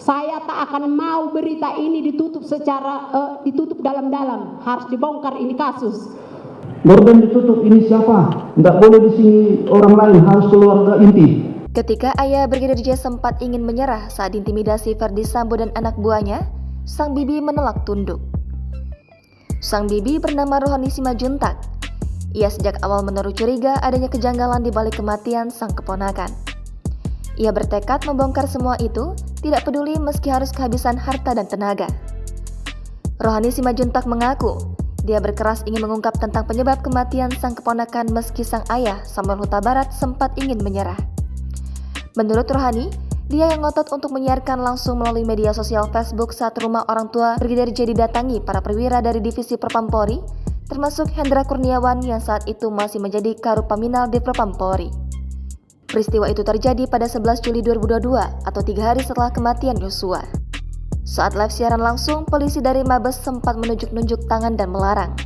Saya tak akan mau berita ini ditutup ditutup dalam-dalam. Harus dibongkar ini kasus. Gorden ditutup, ini siapa? Nggak boleh di sini orang lain, harus keluarga inti. Ketika ayah Brigadir J sempat ingin menyerah saat diintimidasi Verdi Sambo dan anak buahnya, sang bibi menolak tunduk. Sang bibi bernama Rohani Simajuntak. Ia sejak awal menaruh curiga adanya kejanggalan di balik kematian sang keponakan. Ia bertekad membongkar semua itu, tidak peduli meski harus kehabisan harta dan tenaga. Rohani Simajuntak mengaku, dia berkeras ingin mengungkap tentang penyebab kematian sang keponakan meski sang ayah Samuel Huta Barat sempat ingin menyerah. Menurut Rohani, dia yang ngotot untuk menyiarkan langsung melalui media sosial Facebook saat rumah orang tua Brigadir J didatangi para perwira dari Divisi Propampori, termasuk Hendra Kurniawan yang saat itu masih menjadi Karupaminal di Propampori. Peristiwa itu terjadi pada 11 Juli 2022 atau 3 hari setelah kematian Yosua. Saat live siaran langsung, polisi dari Mabes sempat menunjuk-nunjuk tangan dan melarang.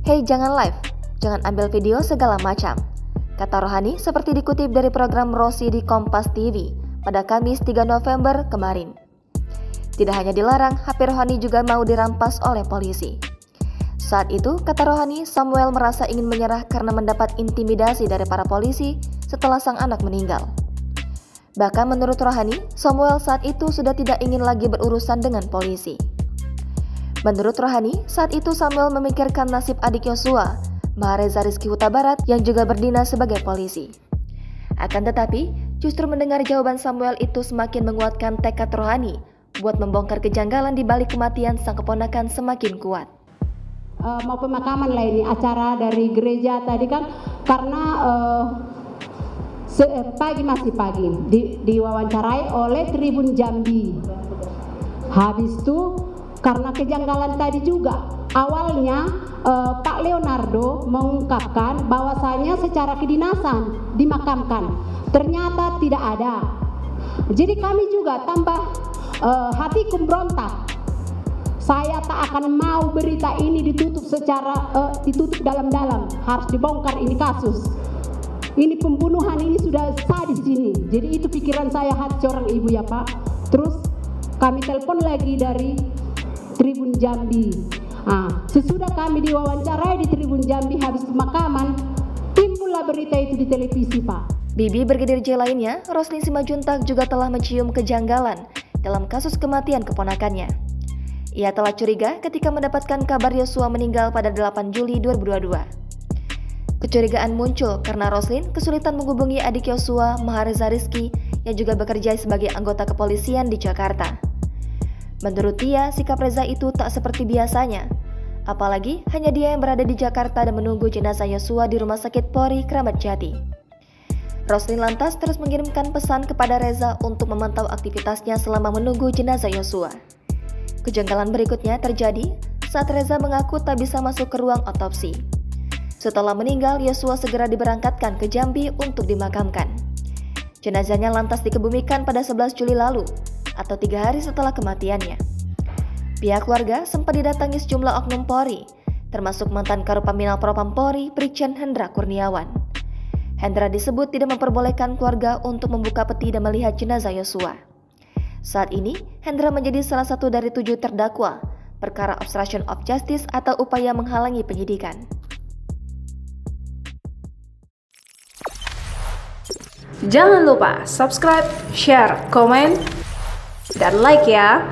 "Hei, jangan live, jangan ambil video segala macam," kata Rohani seperti dikutip dari program Rossi di Kompas TV pada Kamis 3 November kemarin. Tidak hanya dilarang, HP Rohani juga mau dirampas oleh polisi. Saat itu, kata Rohani, Samuel merasa ingin menyerah karena mendapat intimidasi dari para polisi setelah sang anak meninggal. Bahkan menurut Rohani, Samuel saat itu sudah tidak ingin lagi berurusan dengan polisi. Menurut Rohani, saat itu Samuel memikirkan nasib adik Yosua, Mahareza Rizky Huta Barat yang juga berdinas sebagai polisi. Akan tetapi, justru mendengar jawaban Samuel itu semakin menguatkan tekad Rohani buat membongkar kejanggalan di balik kematian sang keponakan semakin kuat. Mau pemakaman lah ini, acara dari gereja tadi kan, karena masih pagi diwawancarai oleh Tribun Jambi. Habis itu karena kejanggalan tadi juga, awalnya Pak Leonardo mengungkapkan bahwasanya secara kedinasan dimakamkan, ternyata tidak ada. Jadi kami juga tambah hatiku berontak. Saya tak akan mau berita ini ditutup ditutup dalam-dalam. Harus dibongkar ini kasus. Ini pembunuhan ini sudah sadis ini. Jadi itu pikiran saya, hati seorang ibu ya Pak. Terus kami telepon lagi dari Tribun Jambi. Sesudah kami diwawancarai di Tribun Jambi habis pemakaman, timbullah berita itu di televisi Pak. Bibi Brigadir J lainnya, Roslin Simajuntak juga telah mencium kejanggalan dalam kasus kematian keponakannya. Ia telah curiga ketika mendapatkan kabar Yosua meninggal pada 8 Juli 2022. Kecurigaan muncul karena Roslin kesulitan menghubungi adik Yosua, Mahareza Rizky, yang juga bekerja sebagai anggota kepolisian di Jakarta. Menurut dia, sikap Reza itu tak seperti biasanya. Apalagi hanya dia yang berada di Jakarta dan menunggu jenazah Yosua di Rumah Sakit Polri Kramat Jati. Roslin lantas terus mengirimkan pesan kepada Reza untuk memantau aktivitasnya selama menunggu jenazah Yosua. Kejanggalan berikutnya terjadi saat Reza mengaku tak bisa masuk ke ruang otopsi. Setelah meninggal, Yosua segera diberangkatkan ke Jambi untuk dimakamkan. Jenazahnya lantas dikebumikan pada 11 Juli lalu, atau 3 hari setelah kematiannya. Pihak keluarga sempat didatangi sejumlah oknum Polri, termasuk mantan Karupaminal Propampori, Brigjen Hendra Kurniawan. Hendra disebut tidak memperbolehkan keluarga untuk membuka peti dan melihat jenazah Yosua. Saat ini, Hendra menjadi salah satu dari 7 terdakwa perkara obstruction of justice atau upaya menghalangi penyidikan. Jangan lupa subscribe, share, komen, dan like ya!